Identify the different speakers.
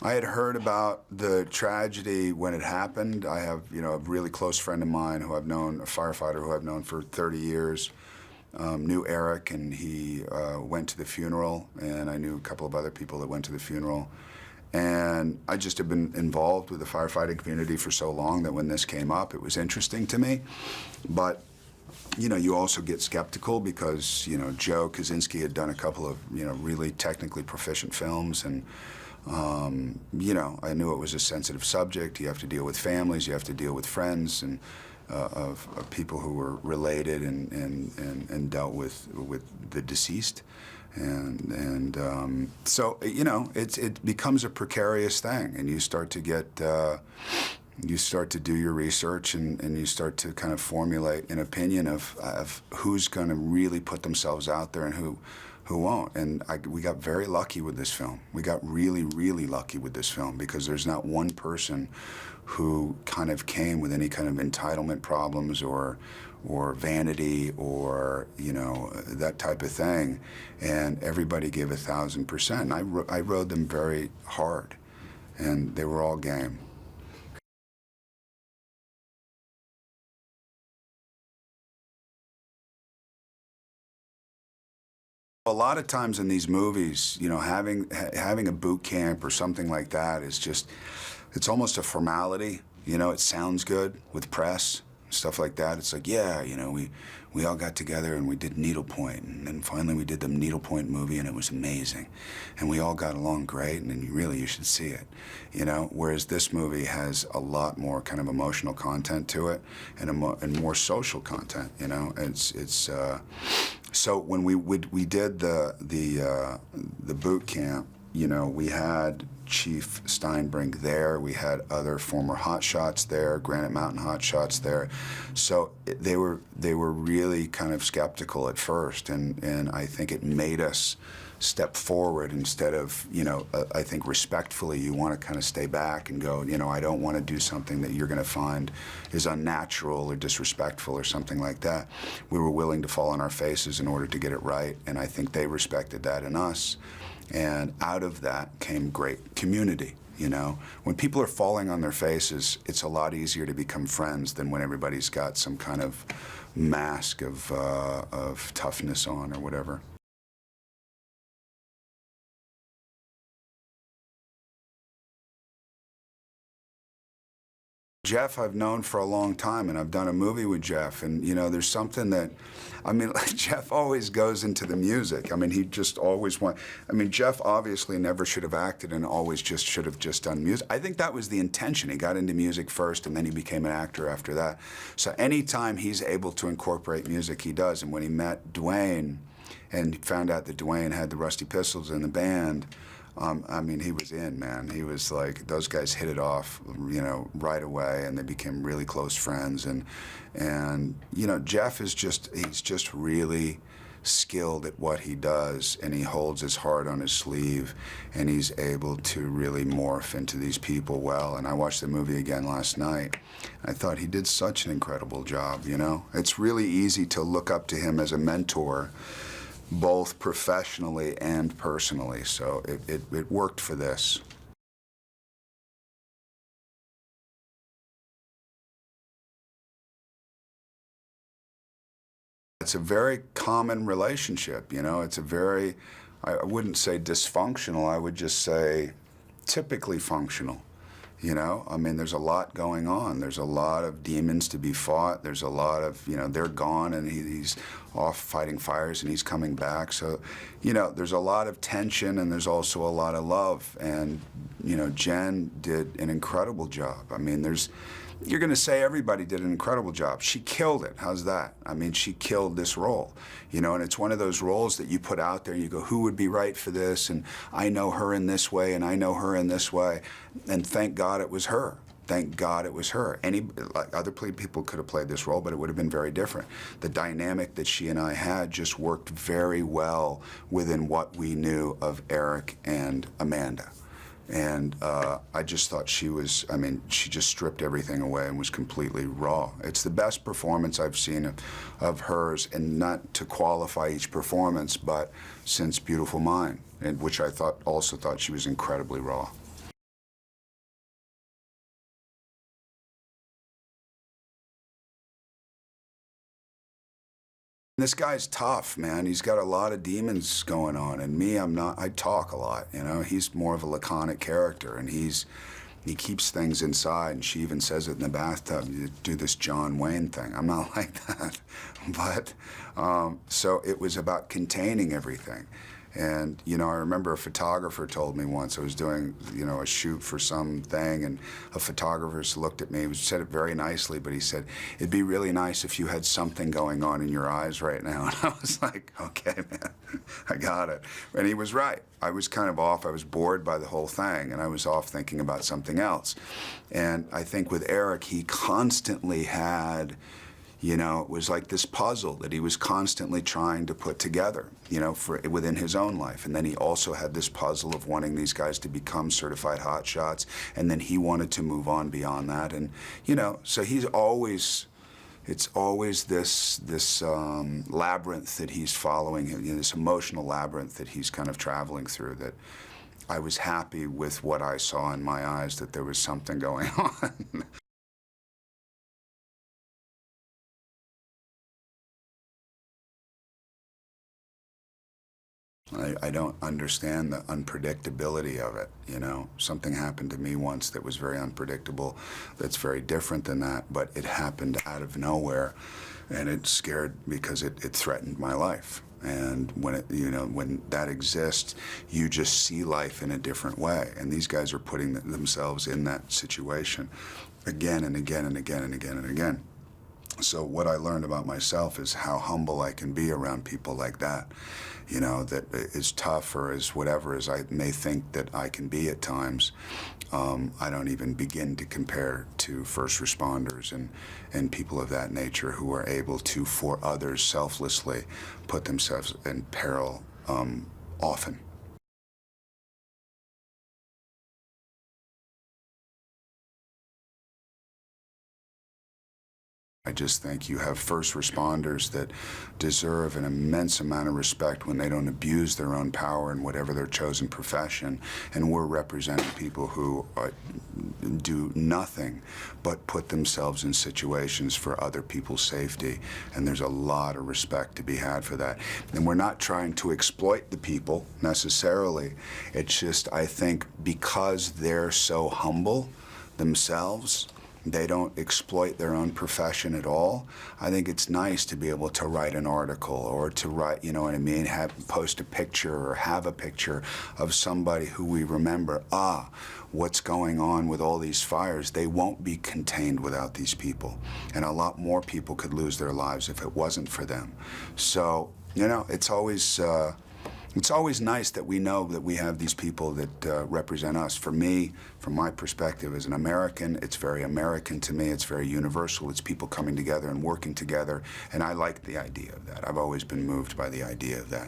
Speaker 1: I had heard about the tragedy when it happened. I have, a really close friend of mine who I've known, a firefighter who I've known for 30 years, knew Eric, and he went to the funeral, and I knew a couple of other people that went to the funeral. And I just have been involved with the firefighting community for so long that when this came up, it was interesting to me. But you also get skeptical because, Joe Kosinski had done a couple of, really technically proficient films, and, I knew it was a sensitive subject. You have to deal with families, you have to deal with friends, and of people who were related and dealt with the deceased. So, it becomes a precarious thing, and you start to get, you start to do your research, and you start to kind of formulate an opinion of who's going to really put themselves out there and who won't. And we got very lucky with this film. We got really, really lucky with this film because there's not one person who kind of came with any kind of entitlement problems or vanity or, that type of thing. And everybody gave 1,000%. I rode them very hard, and they were all game. A lot of times in these movies, having a boot camp or something like that is just, it's almost a formality. It sounds good with press, stuff like that. It's like, yeah, we all got together and we did Needlepoint, and then finally we did the Needlepoint movie, and it was amazing. And we all got along great, and you should see it. Whereas this movie has a lot more kind of emotional content to it, and more social content. So when we did the boot camp, we had Chief Steinbrink there. We had other former Hotshots there, Granite Mountain Hotshots there. So they were really kind of skeptical at first, and I think it made us step forward instead of, I think respectfully you want to kind of stay back and go, I don't want to do something that you're going to find is unnatural or disrespectful or something like that. We were willing to fall on our faces in order to get it right, and I think they respected that in us. And out of that came great community. When people are falling on their faces, it's a lot easier to become friends than when everybody's got some kind of mask of toughness on or whatever. Jeff I've known for a long time, and I've done a movie with Jeff, and there's something that, Jeff always goes into the music. He just always Jeff obviously never should have acted and always should have just done music. I think that was the intention. He got into music first, and then he became an actor after that. So anytime he's able to incorporate music, he does. And when he met Dwayne, and found out that Dwayne had the Rusty Pistols in the band, he was in, man. He was like, those guys hit it off, right away, and they became really close friends. And Jeff is he's just really skilled at what he does, and he holds his heart on his sleeve, and he's able to really morph into these people well. And I watched the movie again last night. I thought he did such an incredible job, It's really easy to look up to him as a mentor, both professionally and personally, so it worked for this. It's a very common relationship, It's a very, I wouldn't say dysfunctional, I would just say typically functional. There's a lot going on. There's a lot of demons to be fought. There's a lot of, they're gone, and he's off fighting fires, and he's coming back. So, there's a lot of tension, and there's also a lot of love. And, Jen did an incredible job. You're going to say everybody did an incredible job. She killed it. How's that? She killed this role. And it's one of those roles that you put out there and you go, who would be right for this? And I know her in this way, and I know her in this way. And thank God it was her. Thank God it was her. Other people could have played this role, but it would have been very different. The dynamic that she and I had just worked very well within what we knew of Eric and Amanda. And I just thought she was, she just stripped everything away and was completely raw. It's the best performance I've seen of hers, and not to qualify each performance, but since Beautiful Mind, which I also thought she was incredibly raw. This guy's tough, man. He's got a lot of demons going on, and me, I'm not. I talk a lot, you know. He's more of a laconic character, and he keeps things inside, and she even says it in the bathtub, you do this John Wayne thing. I'm not like that. But, so it was about containing everything. And, you know, I remember a photographer told me once, I was doing, you know, a shoot for something, and a photographer looked at me, he said it very nicely, but he said, it'd be really nice if you had something going on in your eyes right now. And I was like, okay, man, I got it. And he was right. I was kind of off. I was bored by the whole thing, and I was off thinking about something else. And I think with Eric, he constantly had, you know, it was like this puzzle that he was constantly trying to put together, you know, within his own life. And then he also had this puzzle of wanting these guys to become certified hotshots, and then he wanted to move on beyond that. And, you know, so he's always, it's always this labyrinth that he's following, you know, this emotional labyrinth that he's kind of traveling through, that I was happy with what I saw in my eyes, that there was something going on. I don't understand the unpredictability of it, you know. Something happened to me once that was very unpredictable, that's very different than that, but it happened out of nowhere, and it scared because it threatened my life. And when it, you know, when that exists, you just see life in a different way. And these guys are putting themselves in that situation again and again and again and again and again. So what I learned about myself is how humble I can be around people like that, you know, that as tough or as whatever as I may think that I can be at times. I don't even begin to compare to first responders and people of that nature who are able to, for others, selflessly put themselves in peril often. I just think you have first responders that deserve an immense amount of respect when they don't abuse their own power in whatever their chosen profession, and we're representing people who do nothing but put themselves in situations for other people's safety, and there's a lot of respect to be had for that. And we're not trying to exploit the people necessarily. It's just, I think, because they're so humble themselves, they don't exploit their own profession at all. I think it's nice to be able to write an article or to write, you know what I mean, post a picture or have a picture of somebody who we remember, what's going on with all these fires. They won't be contained without these people. And a lot more people could lose their lives if it wasn't for them. So, you know, it's always nice that we know that we have these people that represent us. For me, from my perspective as an American, it's very American to me. It's very universal. It's people coming together and working together, and I like the idea of that. I've always been moved by the idea of that.